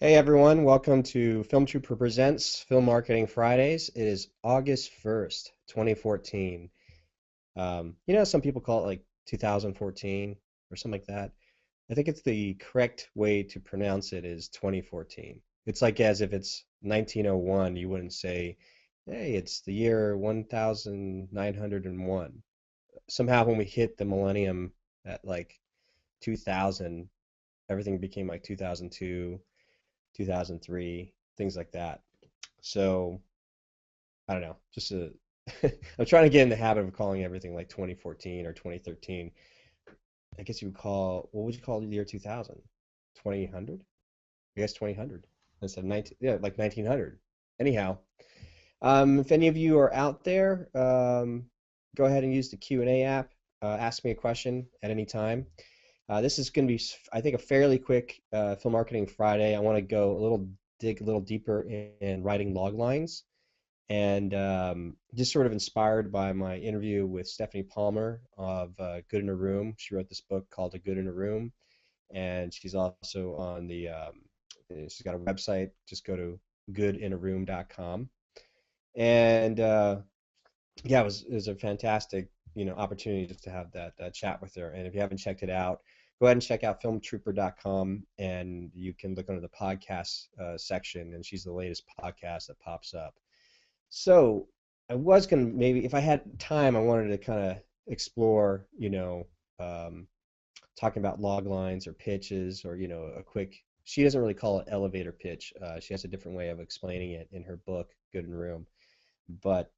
Hey everyone, welcome to Film Trooper Presents Film Marketing Fridays. It is August 1st, 2014. Some people call it like 2014 or something like that. I think it's the correct way to pronounce it is 2014. It's like as if it's 1901, you wouldn't say, hey, it's the year 1901. Somehow when we hit the millennium at like 2000, everything became like 2002, 2003, things like that. So I don't know. I'm trying to get in the habit of calling everything like 2014 or 2013. I guess you would call, what would you call the year 2000? 2000? I guess 2000 instead of 19, yeah, like 1900. Anyhow, if any of you are out there, go ahead and use the Q&A app. Ask me a question at any time. This is going to be, I think, a fairly quick Film Marketing Friday. I want to dig a little deeper in writing log lines, and just sort of inspired by my interview with Stephanie Palmer of Good in a Room. She wrote this book called A Good in a Room, and she's also on she's got a website. Just go to goodinaroom.com. And yeah, it was a fantastic, opportunity just to have that chat with her. And if you haven't checked it out, go ahead and check out filmtrooper.com, and you can look under the podcast section, and she's the latest podcast that pops up. So I was gonna maybe, if I had time, I wanted to kind of explore, um, talking about log lines or pitches, or a quick. She doesn't really call it elevator pitch. She has a different way of explaining it in her book, Good in Room. But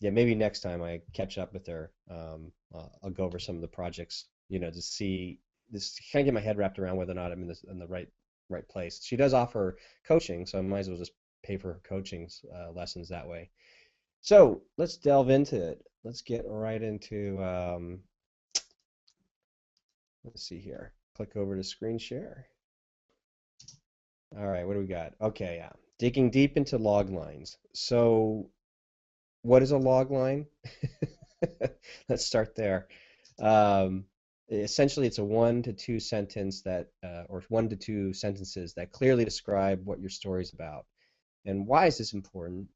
yeah, maybe next time I catch up with her, I'll go over some of the projects, to see this, kind of get my head wrapped around whether or not I'm in the right place. She does offer coaching, so I might as well just pay for her coaching lessons that way. So let's delve into it. Let's get right into. Let's see here. Click over to screen share. All right, what do we got? Okay, yeah. Digging deep into log lines. So what is a log line? Let's start there. Um, Essentially, it's a one to two sentence or one to two sentences that clearly describe what your story is about. And why is this important?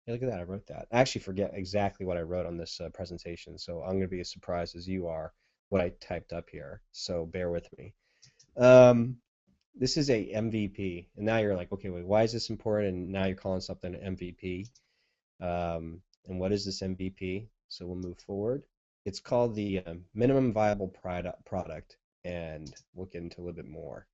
Hey, look at that, I wrote that. I actually forget exactly what I wrote on this presentation, so I'm going to be as surprised as you are what I typed up here. So bear with me. Um, this is a MVP, and now you're like, okay, wait, why is this important? And now you're calling something an MVP. And what is this MVP? So we'll move forward. It's called the minimum viable product, and we'll get into a little bit more.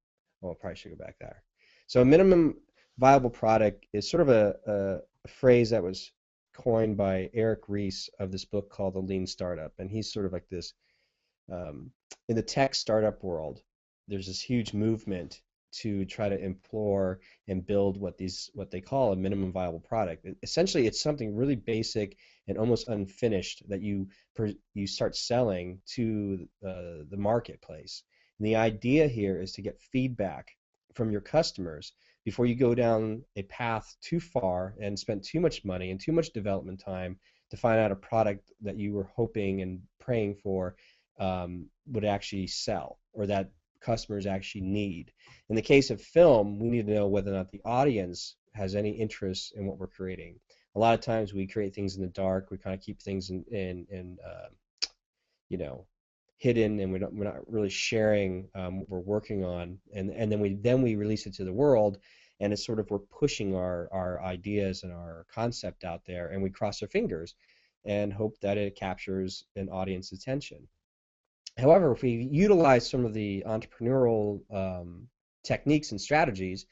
Oh, I probably should go back there. So a minimum viable product is sort of a phrase that was coined by Eric Ries of this book called The Lean Startup, and he's sort of like this in the tech startup world, there's this huge movement to try to implore and build what they call a minimum viable product. Essentially, it's something really basic and almost unfinished that you start selling to the marketplace. And the idea here is to get feedback from your customers before you go down a path too far and spend too much money and too much development time to find out a product that you were hoping and praying for would actually sell, or that customers actually need. In the case of film, we need to know whether or not the audience has any interest in what we're creating. A lot of times we create things in the dark. We kind of keep things in you know hidden, and we're not really sharing what we're working on, and then we release it to the world, and it's sort of we're pushing our ideas and our concept out there, and we cross our fingers and hope that it captures an audience attention. However, if we utilize some of the entrepreneurial techniques and strategies,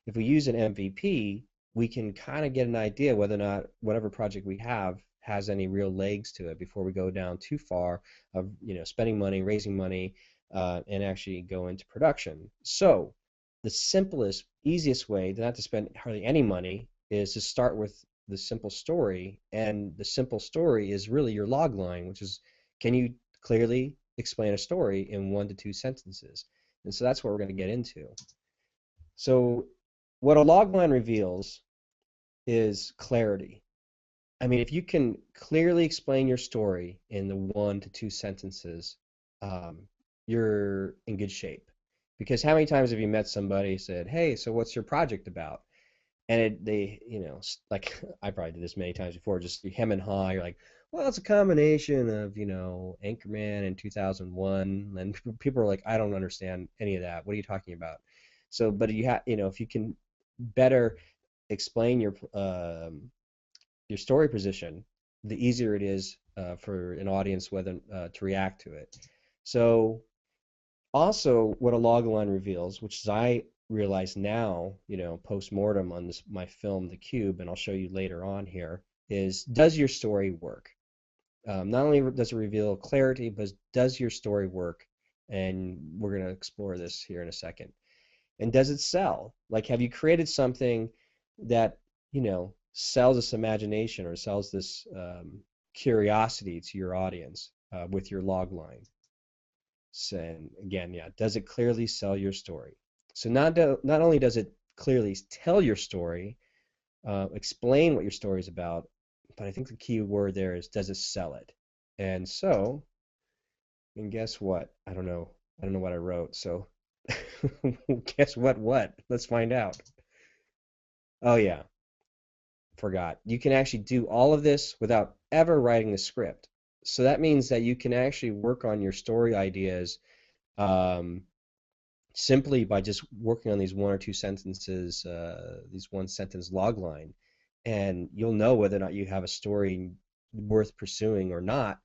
if we use an MVP, we can kind of get an idea whether or not whatever project we have has any real legs to it before we go down too far of spending money, raising money, and actually go into production. So the simplest, easiest way not to spend hardly any money is to start with the simple story, and the simple story is really your log line, which is, can you clearly explain a story in one to two sentences? And so that's what we're going to get into. So what a log line reveals is clarity. I mean, if you can clearly explain your story in the one to two sentences, you're in good shape. Because how many times have you met somebody who said, "Hey, so what's your project about?" And they, like I probably did this many times before, just you hem and haw. You're like, well, it's a combination of, Anchorman and 2001. And people are like, I don't understand any of that. What are you talking about? So, but if you can better explain your story position, the easier it is for an audience whether to react to it. So also, what a log line reveals, which is I realize now, post mortem on this my film, The Cube, and I'll show you later on here, is does your story work? Not only does it reveal clarity, but does your story work? And we're going to explore this here in a second. And does it sell? Like, have you created something that, sells this imagination or sells this curiosity to your audience with your log line? And again, yeah, does it clearly sell your story? So not only does it clearly tell your story, explain what your story is about, but I think the key word there is does it sell it? And so, and guess what? I don't know. I don't know what I wrote. So guess what? Let's find out. Oh yeah, forgot. You can actually do all of this without ever writing the script. So that means that you can actually work on your story ideas um, simply by just working on these one or two sentences, these one sentence log line, and you'll know whether or not you have a story worth pursuing or not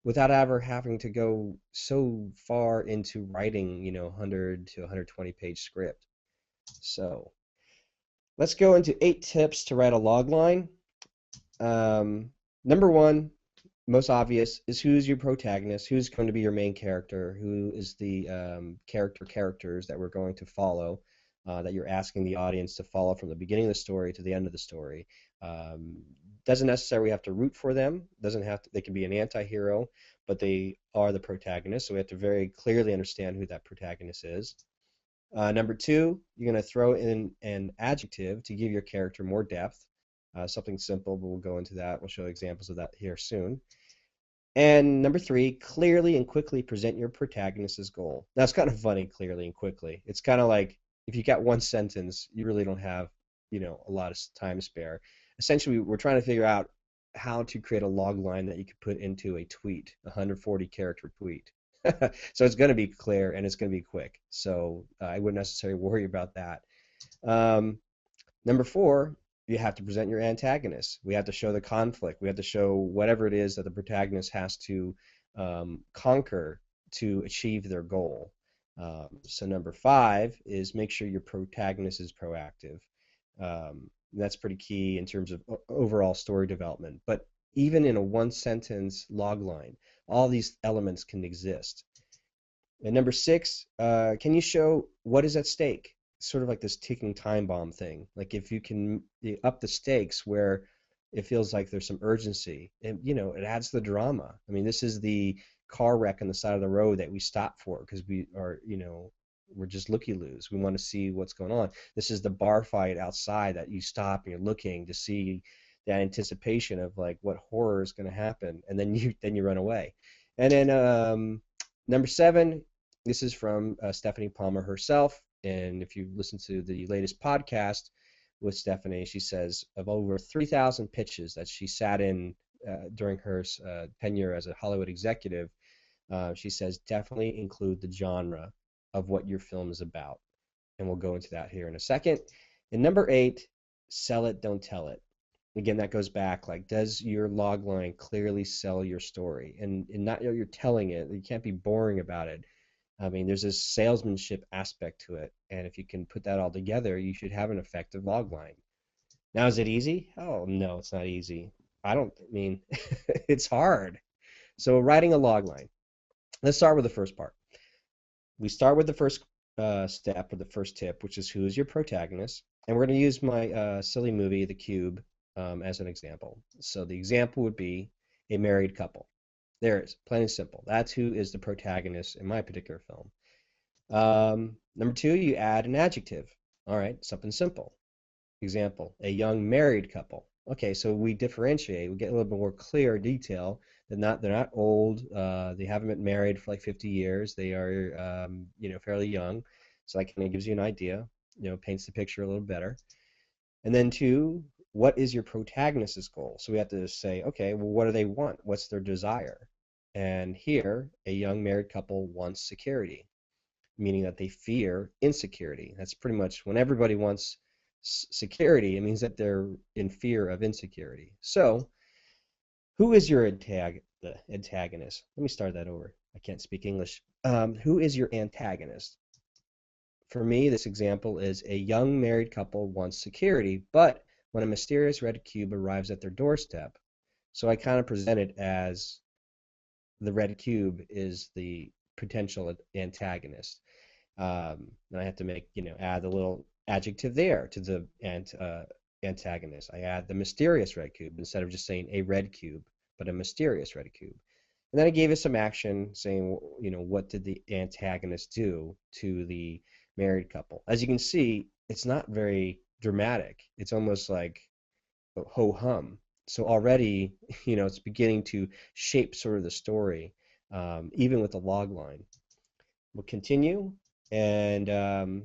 without ever having to go so far into writing, 100 to 120 page script. So let's go into 8 tips to write a log line. Number one, most obvious, is who's your protagonist, who's going to be your main character, who is the characters that we're going to follow, that you're asking the audience to follow from the beginning of the story to the end of the story. Doesn't necessarily have to root for them. Doesn't have to. They can be an anti-hero, but they are the protagonist. So we have to very clearly understand who that protagonist is. Number two, you're going to throw in an adjective to give your character more depth. Something simple, but we'll go into that. We'll show examples of that here soon. And number three, clearly and quickly present your protagonist's goal. Now, it's kind of funny, clearly and quickly. It's kind of like if you got one sentence, you really don't have, a lot of time to spare. Essentially, we're trying to figure out how to create a log line that you could put into a tweet, a 140 character tweet. So it's going to be clear and it's going to be quick. So I wouldn't necessarily worry about that. Um, Number four, you have to present your antagonist. We have to show the conflict. We have to show whatever it is that the protagonist has to conquer to achieve their goal. So number five is make sure your protagonist is proactive. That's pretty key in terms of overall story development. But even in a one sentence log line, all these elements can exist. And number six, can you show what is at stake? Sort of like this ticking time bomb thing. Like if you can up the stakes where it feels like there's some urgency, and it adds the drama. I mean, this is the car wreck on the side of the road that we stop for because we are, we're just looky-loos. We want to see what's going on. This is the bar fight outside that you stop and you're looking to see that anticipation of like what horror is going to happen, and then you run away. And then number seven, this is from Stephanie Palmer herself. And if you listen to the latest podcast with Stephanie, she says of over 3,000 pitches that she sat in during her tenure as a Hollywood executive, she says definitely include the genre of what your film is about. And we'll go into that here in a second. And number eight, sell it, don't tell it. Again, that goes back, like, does your log line clearly sell your story? And not you're telling it. You can't be boring about it. I mean, there's this salesmanship aspect to it, and if you can put that all together, you should have an effective log line. Now, is it easy? Oh, no, it's not easy. I don't mean it's hard. So, writing a log line. Let's start with the first part. We start with the first step or the first tip, which is who is your protagonist, and we're going to use my silly movie, The Cube, as an example. So, the example would be a married couple. There it is, plain and simple. That's who is the protagonist in my particular film. Number two, you add an adjective. All right, something simple. Example, a young married couple. Okay, so we differentiate. We get a little bit more clear detail. They're not old. They haven't been married for like 50 years. They are, fairly young. So that kind of gives you an idea, paints the picture a little better. And then two, what is your protagonist's goal? So we have to say, okay, well, what do they want? What's their desire? And here, a young married couple wants security, meaning that they fear insecurity. That's pretty much when everybody wants security, it means that they're in fear of insecurity. So, who is your the antagonist? Let me start that over. I can't speak English. Who is your antagonist? For me, this example is a young married couple wants security, but when a mysterious red cube arrives at their doorstep, so I kind of present it as the red cube is the potential antagonist. And I have to add a little adjective there to the antagonist. I add the mysterious red cube instead of just saying a red cube, but a mysterious red cube. And then I gave it some action saying, what did the antagonist do to the married couple? As you can see, it's not very dramatic. It's almost like ho-hum. So already, it's beginning to shape sort of the story, even with the log line. We'll continue. And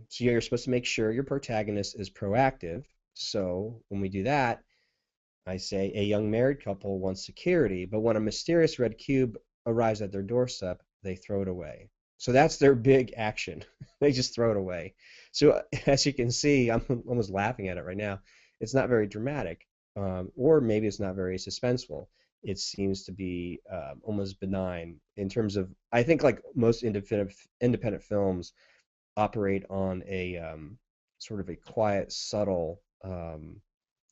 so you're supposed to make sure your protagonist is proactive. So when we do that, I say a young married couple wants security, but when a mysterious red cube arrives at their doorstep, they throw it away. So that's their big action. They just throw it away. So as you can see, I'm almost laughing at it right now. It's not very dramatic, or maybe it's not very suspenseful. It seems to be almost benign in terms of, I think like most independent films operate on a sort of a quiet, subtle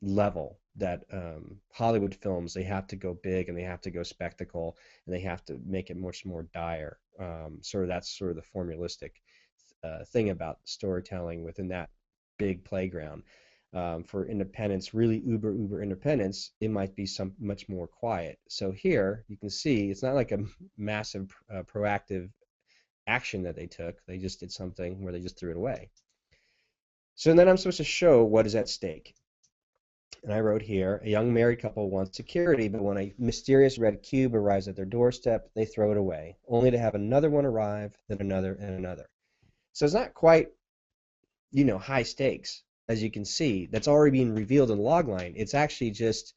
level that Hollywood films, they have to go big and they have to go spectacle and they have to make it much more dire. That's sort of the formulistic thing about storytelling within that big playground. For independence, really uber independence, it might be some much more quiet. So here you can see it's not like a massive proactive action that they took. They just did something where they just threw it away. So then I'm supposed to show what is at stake. And I wrote here, a young married couple wants security, but when a mysterious red cube arrives at their doorstep, they throw it away, only to have another one arrive, then another and another. So it's not quite, high stakes, as you can see. That's already being revealed in the logline. It's actually just,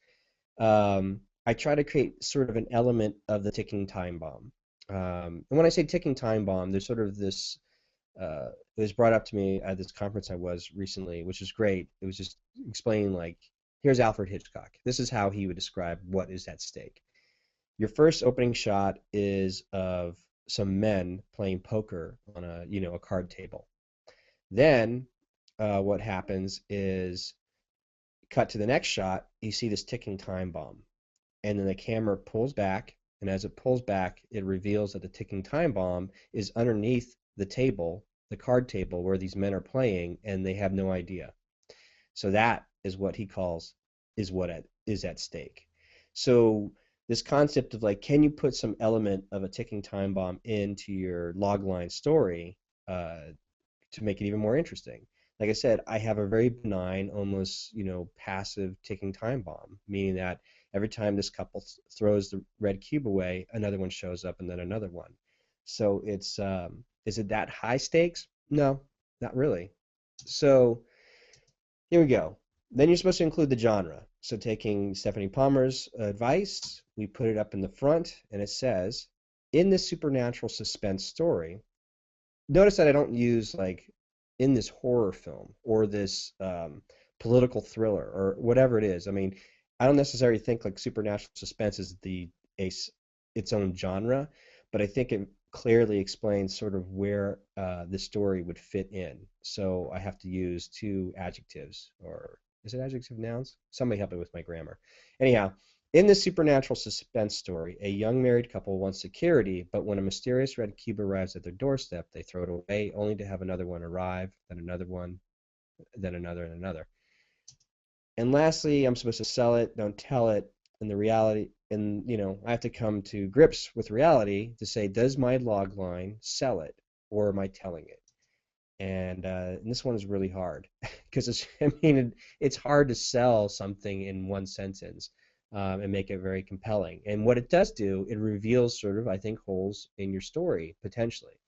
I try to create sort of an element of the ticking time bomb. And when I say ticking time bomb, there's sort of this, it was brought up to me at this conference I was recently, which is great. It was just explaining like, here's Alfred Hitchcock. This is how he would describe what is at stake. Your first opening shot is of some men playing poker on a card table. Then what happens is cut to the next shot, you see this ticking time bomb. And then the camera pulls back, and as it pulls back, it reveals that the ticking time bomb is underneath the table, the card table where these men are playing, and they have no idea. So that is what he calls is at stake. So this concept of like, can you put some element of a ticking time bomb into your logline story to make it even more interesting? Like I said, I have a very benign, almost passive ticking time bomb, meaning that every time this couple throws the red cube away, another one shows up, and then another one. So it's is it that high stakes? No, not really. So here we go. Then you're supposed to include the genre. So taking Stephanie Palmer's advice, we put it up in the front, and it says, in this supernatural suspense story, notice that I don't use like in this horror film or this political thriller or whatever it is. I mean, I don't necessarily think like supernatural suspense is its own genre, but I think it clearly explains sort of where the story would fit in. So I have to use two adjectives, or is it adjective nouns? Somebody help me with my grammar. Anyhow, in this supernatural suspense story, a young married couple wants security, but when a mysterious red cube arrives at their doorstep, they throw it away, only to have another one arrive, then another one, then another and another. And lastly, I'm supposed to sell it, don't tell it, and the reality, and I have to come to grips with reality to say, does my log line sell it, or am I telling it? And this one is really hard because it's hard to sell something in one sentence and make it very compelling. And what it does do, it reveals sort of, I think, holes in your story potentially.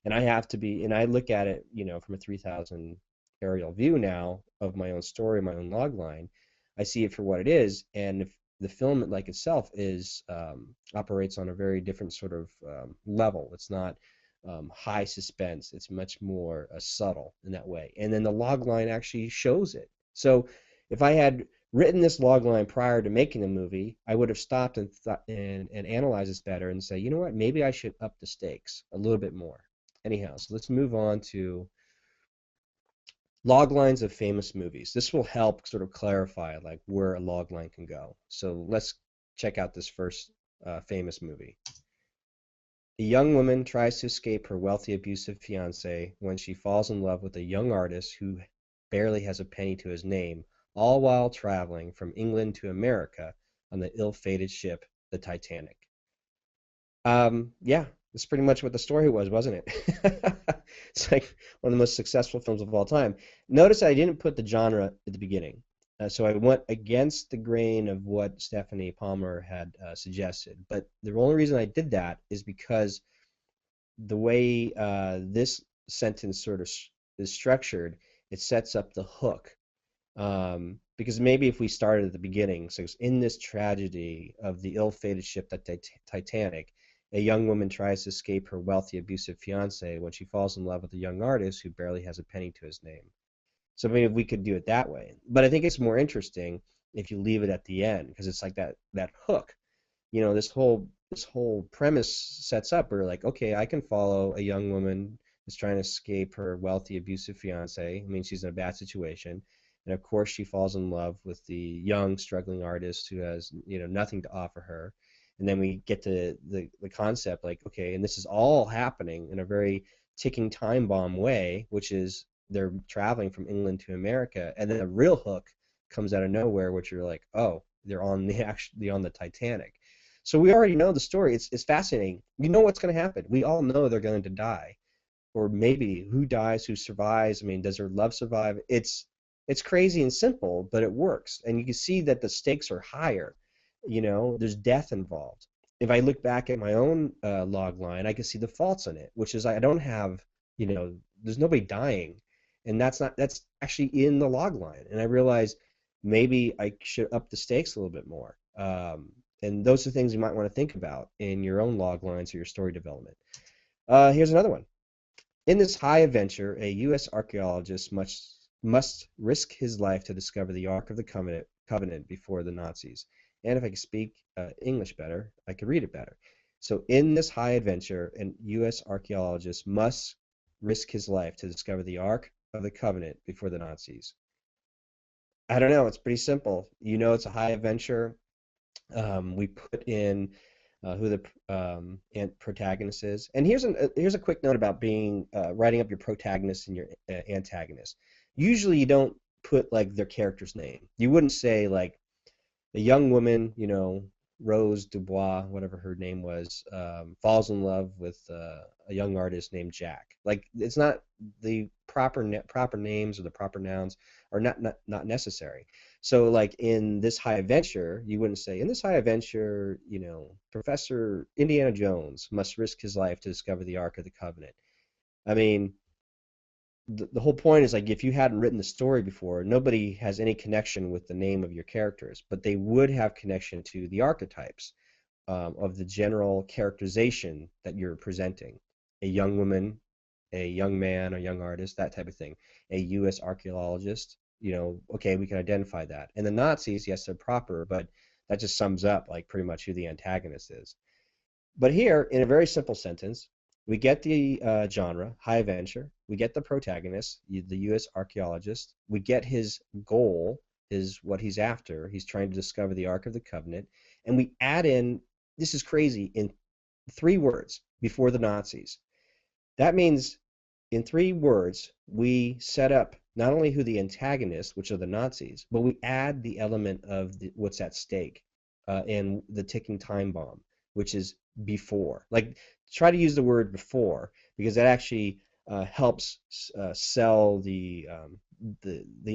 And I have to be, and I look at it, from a 3,000 aerial view now of my own story, my own log line. I see it for what it is, and if the film, like itself, is operates on a very different sort of level. It's not high suspense. It's much more subtle in that way. And then the log line actually shows it. So if I had written this log line prior to making the movie, I would have stopped and thought and analyzed this better and say, you know what, maybe I should up the stakes a little bit more. Anyhow, so let's move on to log lines of famous movies. This will help sort of clarify like where a log line can go. So let's check out this first famous movie. A young woman tries to escape her wealthy, abusive fiance when she falls in love with a young artist who barely has a penny to his name, all while traveling from England to America on the ill-fated ship, the Titanic. Yeah, that's pretty much what the story was, wasn't it? It's like one of the most successful films of all time. Notice I didn't put the genre at the beginning. So I went against the grain of what Stephanie Palmer had suggested. But the only reason I did that is because the way this sentence sort of is structured, it sets up the hook. Because maybe if we started at the beginning, so it's in this tragedy of the ill-fated ship, the Titanic, a young woman tries to escape her wealthy, abusive fiance when she falls in love with a young artist who barely has a penny to his name. So maybe we could do it that way. But I think it's more interesting if you leave it at the end, because it's like that hook. This whole premise sets up where like, okay, I can follow a young woman who's trying to escape her wealthy, abusive fiance. I mean, she's in a bad situation. And of course, she falls in love with the young, struggling artist who has, nothing to offer her. And then we get to the concept like, okay, and this is all happening in a very ticking time bomb way, which is they're traveling from England to America, and then the real hook comes out of nowhere, which you're like, oh, they're on the Titanic. So we already know the story. It's fascinating. You know what's going to happen. We all know they're going to die, or maybe who dies, who survives. I mean, does their love survive? It's crazy and simple, but it works, and you can see that the stakes are higher. There's death involved. If I look back at my own log line, I can see the faults in it, which is I don't have, there's nobody dying, and that's actually in the log line. And I realized maybe I should up the stakes a little bit more. And those are things you might want to think about in your own log lines or your story development. Here's another one. In this high adventure, a U.S. archaeologist must risk his life to discover the Ark of the Covenant before the Nazis. And if I could speak English better, I could read it better. So in this high adventure, a U.S. archaeologist must risk his life to discover the Ark of the Covenant before the Nazis. I don't know. It's pretty simple. It's a high adventure. We put in who the protagonist is. And here's a quick note about writing up your protagonist and your antagonist. Usually you don't put like their character's name. You wouldn't say like a young woman, Rose Dubois, whatever her name was, falls in love with a young artist named Jack. Like it's not the proper names or the proper nouns are not necessary. So like in this high adventure, you wouldn't say in this high adventure, Professor Indiana Jones must risk his life to discover the Ark of the Covenant. I mean, the whole point is like if you hadn't written the story before, nobody has any connection with the name of your characters, but they would have connection to the archetypes of the general characterization that you're presenting. A young woman, a young man, a young artist, that type of thing. A U.S. archaeologist, okay, we can identify that. And the Nazis, yes, they're proper, but that just sums up like pretty much who the antagonist is. But here, in a very simple sentence, we get the genre, high adventure. We get the protagonist, the U.S. archaeologist. We get his goal, what he's after. He's trying to discover the Ark of the Covenant. And we add in, this is crazy, in 3 words, before the Nazis. That means in 3 words, we set up not only who the antagonists, which are the Nazis, but we add the element of what's at stake and the ticking time bomb, which is before. Like, try to use the word before because that actually helps sell the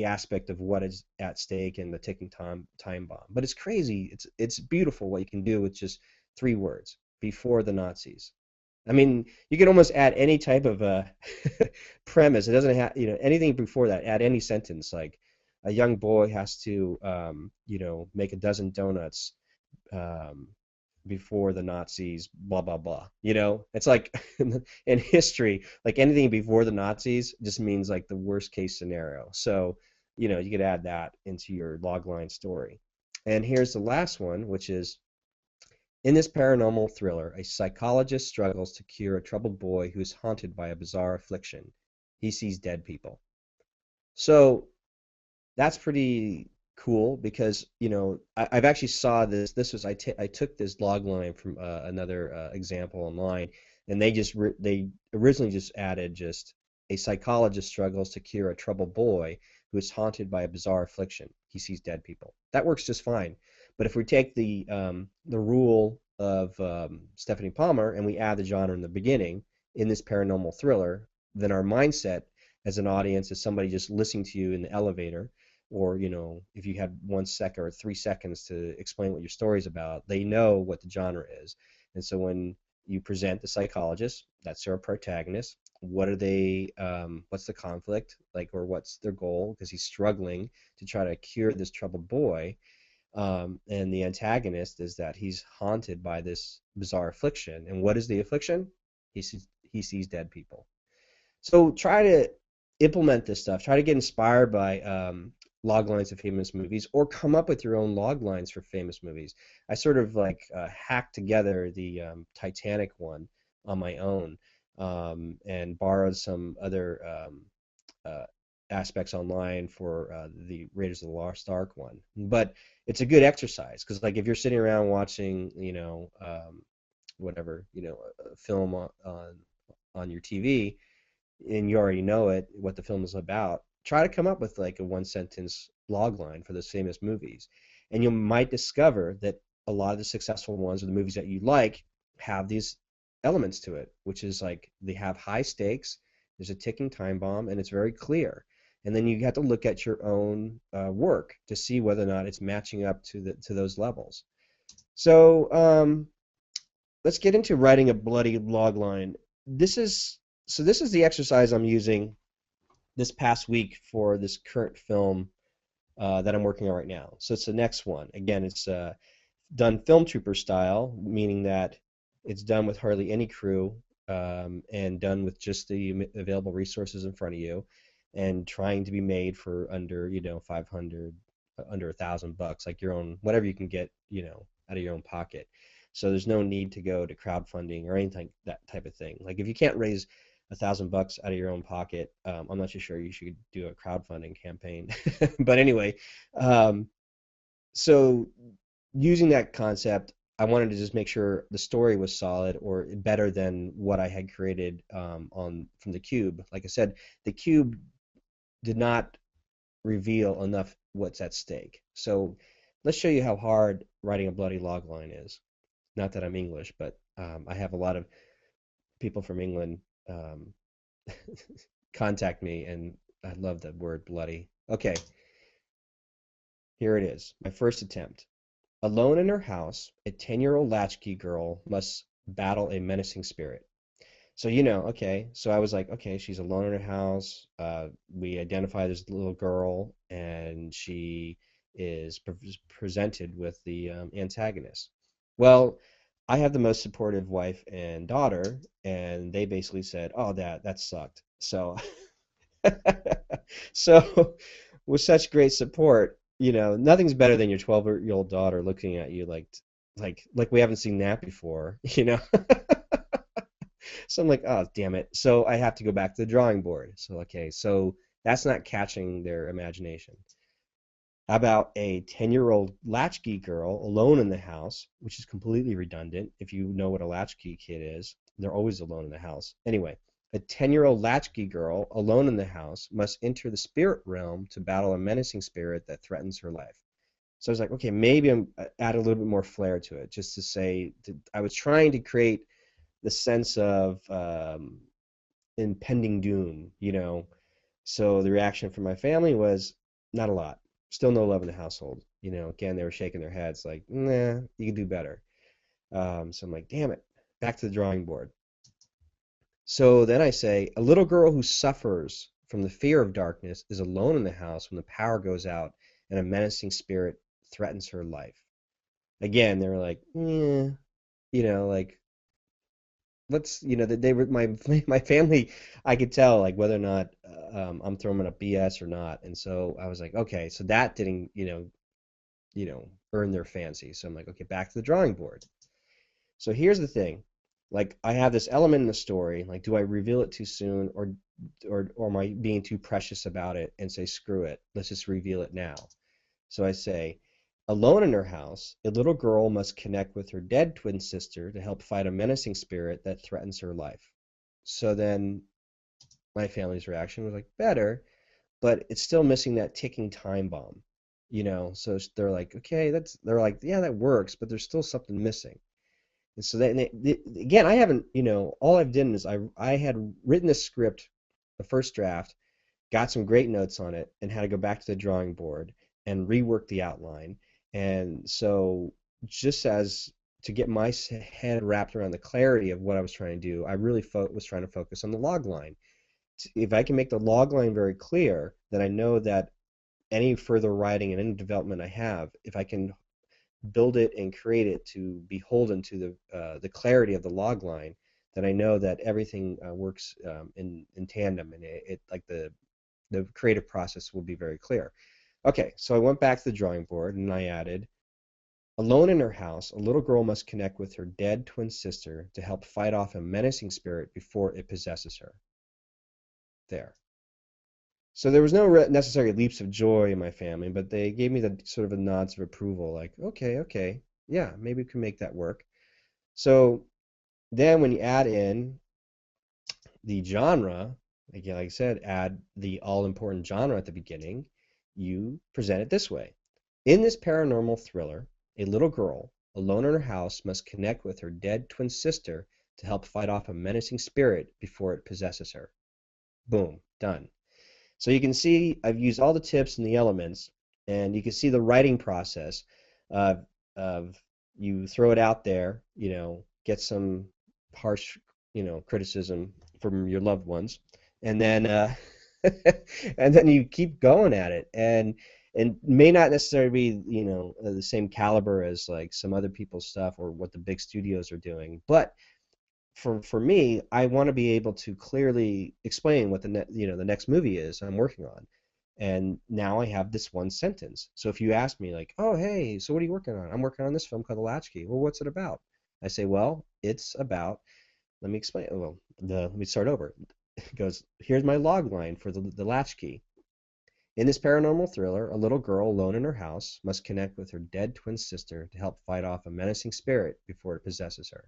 aspect of what is at stake and the ticking time bomb. But it's crazy. It's beautiful what you can do with just 3 words before the Nazis. I mean, you can almost add any type of premise. It doesn't have, anything before that. Add any sentence like a young boy has to, make a dozen donuts um, before the Nazis, blah blah blah. It's like in history, like anything before the Nazis just means like the worst case scenario. So, you could add that into your logline story. And here's the last one, which is in this paranormal thriller, a psychologist struggles to cure a troubled boy who is haunted by a bizarre affliction. He sees dead people. So that's pretty cool because I've actually saw this. I took this log line from another example online, and they originally just added just a psychologist struggles to cure a troubled boy who is haunted by a bizarre affliction. He sees dead people. That works just fine. But if we take the rule of Stephanie Palmer and we add the genre in the beginning in this paranormal thriller, then our mindset as an audience is somebody just listening to you in the elevator, or if you had 1 second or 3 seconds to explain what your story is about, they know what the genre is. And so when you present the psychologist, that's our protagonist, what's the conflict like, or what's their goal, because he's struggling to try to cure this troubled boy, and the antagonist is that he's haunted by this bizarre affliction. And what is the affliction? He sees dead people. So try to implement this stuff. Try to get inspired by log lines of famous movies, or come up with your own log lines for famous movies. I sort of like hacked together the Titanic one on my own, and borrowed some other uh, aspects online for the Raiders of the Lost Ark one. But it's a good exercise because, like, if you're sitting around watching, whatever, a film on your TV, and you already know what the film is about, try to come up with like a one sentence log line for those famous movies. And you might discover that a lot of the successful ones, or the movies that you like, have these elements to it, which is like they have high stakes, there's a ticking time bomb, and it's very clear. And then you have to look at your own work to see whether or not it's matching up to those levels. So let's get into writing a bloody log line. This is the exercise I'm using this past week for this current film that I'm working on right now. So it's the next one. Again, it's done film trooper style, meaning that it's done with hardly any crew, and done with just the available resources in front of you, and trying to be made for under 500, under $1,000, like your own, whatever you can get, out of your own pocket. So there's no need to go to crowdfunding or anything, that type of thing. Like if you can't raise $1,000 out of your own pocket, I'm not too sure you should do a crowdfunding campaign. But anyway, um, so using that concept, I wanted to just make sure the story was solid or better than what I had created on from the cube. Like I said, the cube did not reveal enough what's at stake. So let's show you how hard writing a bloody log line is. Not that I'm English, but I have a lot of people from England um, contact me, and I love the word bloody. Okay, here it is. My first attempt. Alone in her house, a 10-year-old latchkey girl must battle a menacing spirit. So, okay, so I was like, okay, she's alone in her house. We identify this little girl, and she is presented with the antagonist. Well, I have the most supportive wife and daughter, and they basically said, "Oh, that sucked." So, so with such great support, nothing's better than your 12-year-old daughter looking at you like we haven't seen that before. So I'm like, oh, damn it. So I have to go back to the drawing board. So, okay, so that's not catching their imagination. How about a 10-year-old latchkey girl alone in the house, which is completely redundant. If you know what a latchkey kid is, they're always alone in the house. Anyway, a 10-year-old latchkey girl alone in the house must enter the spirit realm to battle a menacing spirit that threatens her life. So I was like, okay, maybe I'm add a little bit more flair to it, just to say I was trying to create the sense of impending doom. So the reaction from my family was not a lot. Still no love in the household. Again, they were shaking their heads like, nah, you can do better. So I'm like, damn it, back to the drawing board. So then I say, a little girl who suffers from the fear of darkness is alone in the house when the power goes out and a menacing spirit threatens her life. Again, they were like, like let's, they were my my family. I could tell like whether or not I'm throwing up BS or not, and so I was like, okay, so that didn't, earn their fancy. So I'm like, okay, back to the drawing board. So here's the thing. Like I have this element in the story, like do I reveal it too soon or am I being too precious about it and say screw it, let's just reveal it now. So I say, alone in her house, a little girl must connect with her dead twin sister to help fight a menacing spirit that threatens her life. So then my family's reaction was like better, but it's still missing that ticking time bomb. So they're like, okay, they're like, yeah, that works, but there's still something missing. And so again, I haven't, all I've done is I had written the script, the first draft, got some great notes on it, and had to go back to the drawing board and rework the outline. And so just as to get my head wrapped around the clarity of what I was trying to do, I really was trying to focus on the log line. If I can make the log line very clear, then I know that any further writing and any development I have, if I can build it and create it to beholden to the clarity of the log line, then I know that everything works in tandem, and it like the creative process will be very clear. Okay, so I went back to the drawing board and I added, alone in her house, a little girl must connect with her dead twin sister to help fight off a menacing spirit before it possesses her. There. So there was no necessary leaps of joy in my family, but they gave me the sort of a nods of approval, like, okay, okay, yeah, maybe we can make that work. So then when you add in the genre, again, like I said, add the all-important genre at the beginning, you present it this way. In this paranormal thriller, a little girl, alone in her house, must connect with her dead twin sister to help fight off a menacing spirit before it possesses her. Boom, done. So you can see I've used all the tips and the elements, and you can see the writing process of you throw it out there, get some harsh, criticism from your loved ones, and then and then you keep going at it, and may not necessarily be, the same caliber as like some other people's stuff or what the big studios are doing, but for me, I want to be able to clearly explain what the next movie is I'm working on. And now I have this one sentence. So if you ask me like, "Oh, hey, so what are you working on?" I'm working on this film called The Latchkey. Well, what's it about? I say, "Well, it's about." Let me explain. Well, let me start over. It goes, "Here's my log line for the Latchkey. In this paranormal thriller, a little girl alone in her house must connect with her dead twin sister to help fight off a menacing spirit before it possesses her."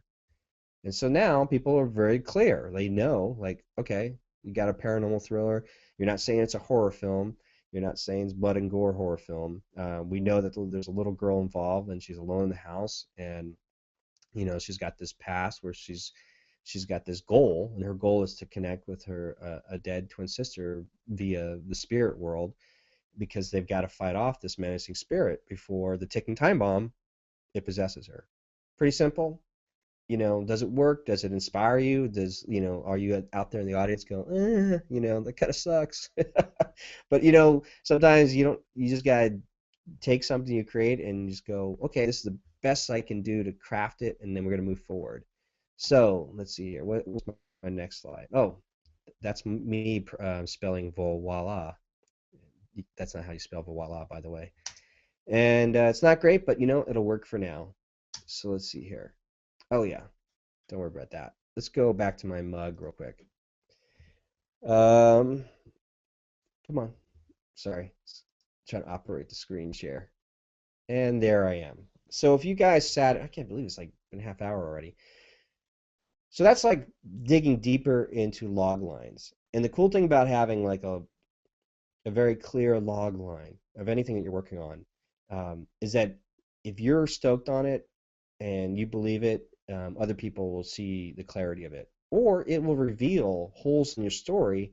And so now people are very clear. They know, like, okay, you got a paranormal thriller. You're not saying it's a horror film. You're not saying it's blood and gore horror film. We know that there's a little girl involved, and she's alone in the house, and she's got this past where she's got this goal, and her goal is to connect with her a dead twin sister via the spirit world because they've got to fight off this menacing spirit before the ticking time bomb it possesses her. Pretty simple. Does it work? Does it inspire you? Are you out there in the audience going, that kind of sucks. But sometimes you just gotta take something you create and just go, okay, this is the best I can do to craft it, and then we're gonna move forward. So let's see here. What's my next slide? Oh, that's me spelling voila. That's not how you spell voila, by the way. And it's not great, but it'll work for now. So let's see here. Oh yeah, don't worry about that. Let's go back to my mug real quick. Um, Come on. Sorry. Trying to operate the screen share. And there I am. So if you guys sat, I can't believe it's like been a half hour already. So that's like digging deeper into log lines. And the cool thing about having like a very clear log line of anything that you're working on is that if you're stoked on it and you believe it, other people will see the clarity of it. Or it will reveal holes in your story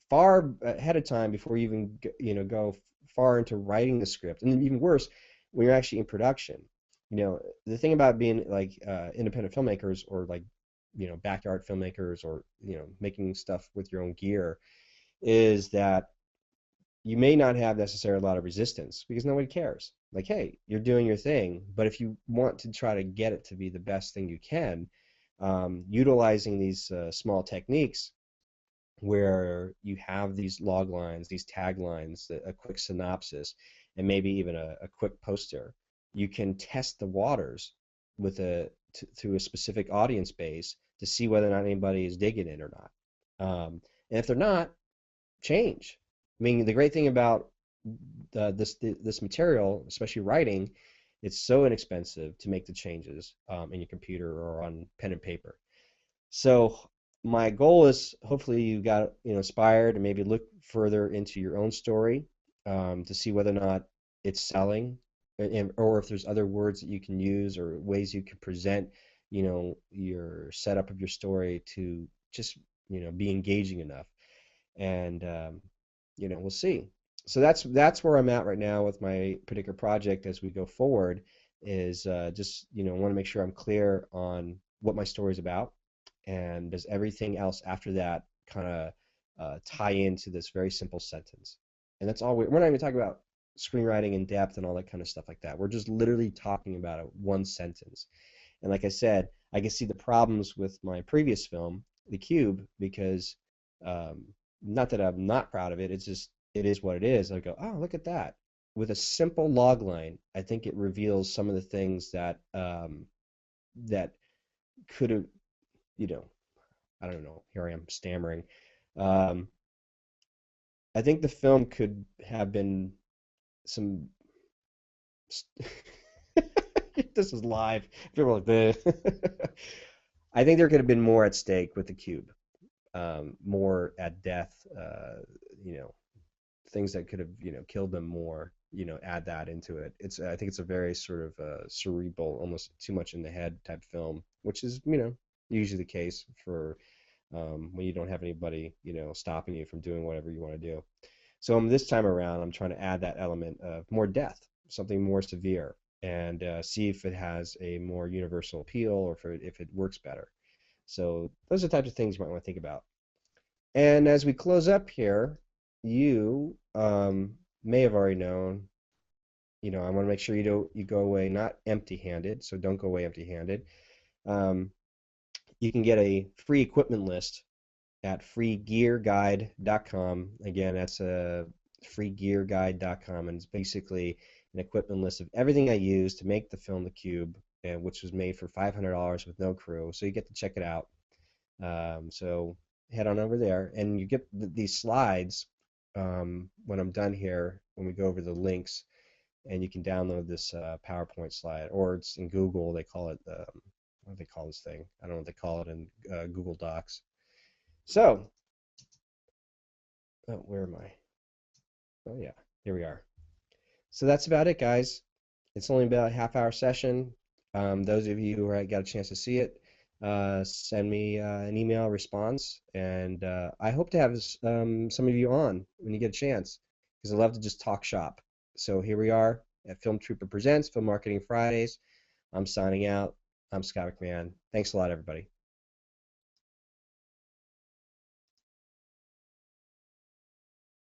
far ahead of time before you even go far into writing the script. And even worse, when you're actually in production. The thing about being like independent filmmakers or like backyard filmmakers or making stuff with your own gear is that you may not have necessarily a lot of resistance because nobody cares. Like, hey, you're doing your thing, but if you want to try to get it to be the best thing you can, utilizing these small techniques where you have these log lines, these taglines, a quick synopsis, and maybe even a quick poster, you can test the waters with through a specific audience base to see whether or not anybody is digging it or not. And if they're not, change. I mean, the great thing about this material, especially writing, it's so inexpensive to make the changes in your computer or on pen and paper. So my goal is hopefully you got inspired and maybe look further into your own story to see whether or not it's selling, or if there's other words that you can use or ways you can present your setup of your story to just be engaging enough. And we'll see. So that's where I'm at right now with my particular project as we go forward. Is just want to make sure I'm clear on what my story is about, and does everything else after that kind of tie into this very simple sentence. And that's all. We're not even talking about screenwriting in depth and all that kind of stuff like that. We're just literally talking about one sentence. And like I said, I can see the problems with my previous film, The Cube, because um, not that I'm not proud of it. It's just it is what it is. I go, oh, look at that. With a simple log line, I think it reveals some of the things that could have, you know, I don't know. Here I am stammering. Um, I think the film could have been some. This is live. People are like this. I think there could have been more at stake with the cube, more at death. You know, things that could have killed them more. Add that into it. I think it's a very sort of cerebral, almost too much in the head type film, which is usually the case for when you don't have anybody stopping you from doing whatever you want to do. So this time around, I'm trying to add that element of more death, something more severe, and see if it has a more universal appeal or if it works better. So those are the types of things you might want to think about. And as we close up here, you may have already known. I want to make sure you go away not empty-handed. So don't go away empty-handed. Um, you can get a free equipment list at freegearguide.com. Again, that's freegearguide.com, and it's basically an equipment list of everything I used to make the film The Cube, and which was made for $500 with no crew. So you get to check it out. So head on over there, and you get these slides when I'm done here, when we go over the links, and you can download this PowerPoint slide, or it's in Google. They call it, what do they call this thing? I don't know what they call it in Google Docs. So, oh, where am I? Oh yeah, here we are. So that's about it, guys. It's only about a half-hour session. Those of you who got a chance to see it, send me an email response, and I hope to have some of you on when you get a chance, because I love to just talk shop. So here we are at Film Trooper Presents Film Marketing Fridays. I'm signing out. I'm Scott McMahon. Thanks a lot, everybody.